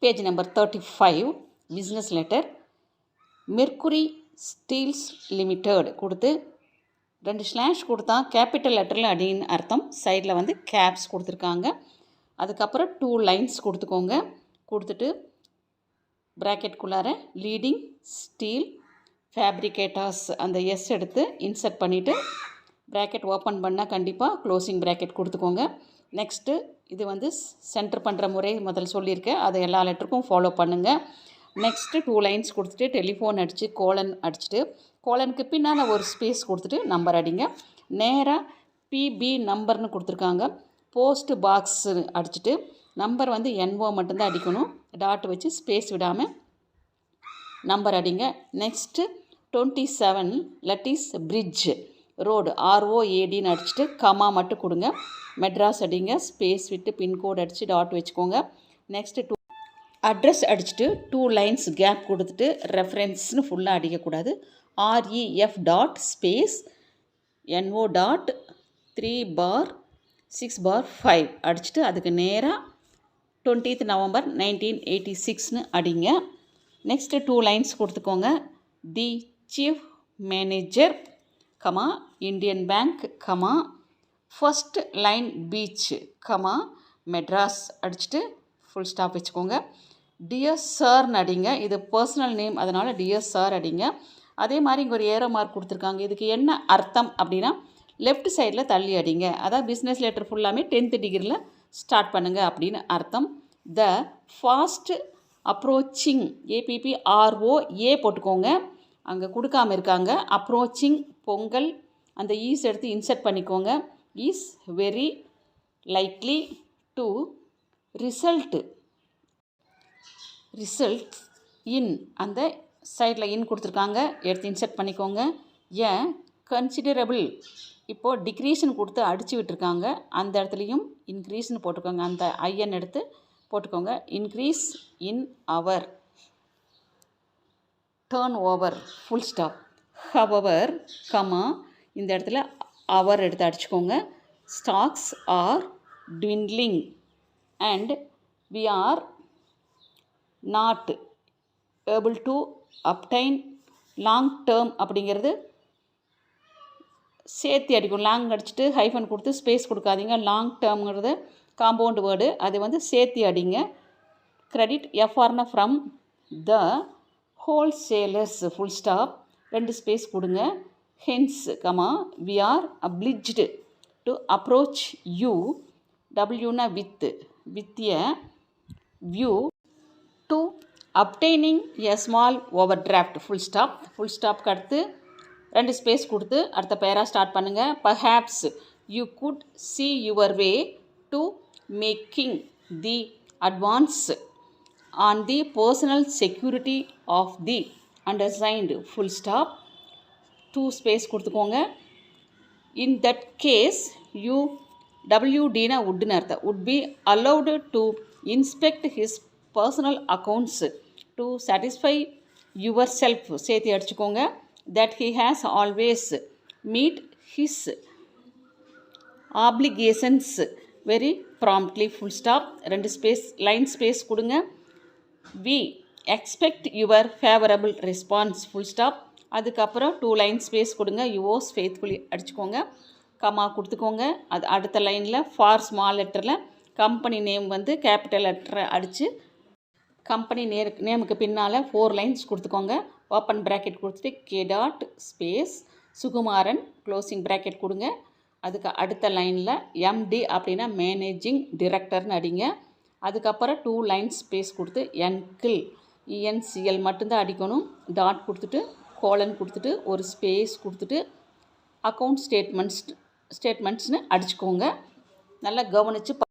Page number 35 business letter. Mercury Steeles limited கொடுத்து 2 slash கொடுத்தா capital லெட்டரில் அப்படின்னு அர்த்தம். சைடில் வந்து கேப்ஸ் கொடுத்துருக்காங்க. அதுக்கப்புறம் 2 லைன்ஸ் கொடுத்துக்கோங்க. கொடுத்துட்டு ப்ராக்கெட்குள்ளார லீடிங் ஸ்டீல் ஃபேப்ரிகேட்டர்ஸ் அந்த எஸ் எடுத்து இன்சர்ட் பண்ணிவிட்டு ப்ராக்கெட் ஓப்பன் பண்ணால் கண்டிப்பாக க்ளோசிங் ப்ராக்கெட் கொடுத்துக்கோங்க. நெக்ஸ்ட்டு இது வந்து சென்டர் பண்ணுற முறை முதல்ல சொல்லியிருக்கேன், அதை எல்லா லெட்டருக்கும் ஃபாலோ பண்ணுங்கள். நெக்ஸ்ட்டு 2 லைன்ஸ் கொடுத்துட்டு டெலிஃபோன் அடித்து கோலன் அடிச்சுட்டு கோலனுக்கு பின்னால் ஒரு ஸ்பேஸ் கொடுத்துட்டு நம்பர் அடிங்க. நேராக பிபி நம்பர்னு கொடுத்துருக்காங்க. போஸ்ட் பாக்ஸ் அடிச்சுட்டு நம்பர் வந்து NO மட்டும்தான் அடிக்கணும். டாட் வச்சு ஸ்பேஸ் விடாமல் நம்பர் அடிங்க. நெக்ஸ்ட்டு 27 லட்டிஸ் பிரிட்ஜ் ரோடு ROADன்னு அடிச்சுட்டு கமா மட்டும் கொடுங்க. மெட்ராஸ் அடிங்க. ஸ்பேஸ் விட்டு பின்கோடு அடித்து டாட் வச்சுக்கோங்க. நெக்ஸ்ட்டு அட்ரஸ் அடிச்சுட்டு 2 லைன்ஸ் கேப் கொடுத்துட்டு ரெஃபரன்ஸ்னு ஃபுல்லாக அடிக்கக்கூடாது. REF dot space NO dot 3/6/5 அடிச்சுட்டு அதுக்கு நேராக 20th நவம்பர் 1986ன்னு அடிங்க. நெக்ஸ்ட்டு 2 லைன்ஸ் கொடுத்துக்கோங்க. The chief manager comma Indian bank comma first line beach comma Madras அடிச்சுட்டு ஃபுல் ஸ்டாப் வச்சுக்கோங்க. டியர் சார்னு அடிங்க. இது பர்சனல் நேம், அதனால் டியர் சார் அடிங்க. அதே மாதிரி இங்கே ஒரு ஏரோ மார்க் கொடுத்துருக்காங்க. இதுக்கு என்ன அர்த்தம் அப்படின்னா லெஃப்ட் சைடில் தள்ளி அடிங்க. அதாவது பிஸ்னஸ் லெட்டர் ஃபுல்லாமே 10th டிகிரியில் ஸ்டார்ட் பண்ணுங்கள் அப்படின்னு அர்த்தம். த ஃபாஸ்ட் அப்ரோச்சிங் APPROA போட்டுக்கோங்க. அங்கே கொடுக்காம இருக்காங்க. அப்ரோச்சிங் பொங்கல் அந்த ஈஸ் எடுத்து இன்சர்ட் பண்ணிக்கோங்க. Is very likely to result in அந்த சைடில் இன் கொடுத்துருக்காங்க, எடுத்து இன்சர்ட் பண்ணிக்கோங்க. கன்சிடரபிள் இப்போது டிக்ரீஸ்னு கொடுத்து அடித்து விட்டுருக்காங்க, அந்த இடத்துலையும் இன்க்ரீஸ்னு போட்டுக்கோங்க. அந்த IN எடுத்து போட்டுக்கோங்க. Increase in our turnover full stop. However comma இந்த இடத்துல அவர் எடுத்து அடிச்சுக்கோங்க. Stocks are dwindling and we are not able to obtain long term அப்படிங்கிறது சேர்த்து அடிக்கும். லாங் அடிச்சுட்டு ஹைஃபன் கொடுத்து ஸ்பேஸ் கொடுக்காதீங்க. லாங் டேர்ம்ங்கிறது காம்பவுண்ட் வேர்டு, அது வந்து சேர்த்து அடிங்க. கிரெடிட் எஃப்ஆர்னா from the wholesalers full stop 2 space கொடுங்க. Hence comma we are obliged to approach you டபிள்யூனா with a view to obtaining a small overdraft full ஸ்டாப்க்கு அடுத்து 2 ஸ்பேஸ் கொடுத்து அடுத்த பேரா ஸ்டார்ட் பண்ணுங்கள். Perhaps you could see your way to making the advance on the personal security of the undersigned full stop 2 space கொடுத்துக்கோங்க. In that case you WDனா வுட்னு அர்த்தம். Would be allowed to inspect his personal accounts to satisfy yourself சேர்த்து அடிச்சுக்கோங்க. That he has always meet his applications very promptly full stop 2 space line space கொடுங்க. We expect your favourable response full stop. அதுக்கப்புறம் 2 line space கொடுங்க. யுவோஸ் faithfully அடிச்சுக்கோங்க. Comma கொடுத்துக்கோங்க. அது அடுத்த லைனில் for small லெட்டரில் கம்பெனி நேம் வந்து கேபிட்டல் லெட்டரை அடித்து கம்பெனி நேமுக்கு பின்னால் 4 லைன்ஸ் கொடுத்துக்கோங்க. ஓப்பன் ப்ராக்கெட் கொடுத்துட்டு K dot space Sukumaran closing bracket கொடுங்க. அதுக்கு அடுத்த லைனில் MD அப்படின்னா மேனேஜிங் டிரெக்டர்னு அடிங்க. அதுக்கப்புறம் 2 லைன்ஸ் ஸ்பேஸ் கொடுத்து என்கில் ENCL மட்டும்தான் அடிக்கணும். டாட் கொடுத்துட்டு கோலன் கொடுத்துட்டு ஒரு ஸ்பேஸ் கொடுத்துட்டு அக்கௌண்ட் ஸ்டேட்மெண்ட்ஸ்னு அடிச்சுக்கோங்க. நல்லா கவனித்து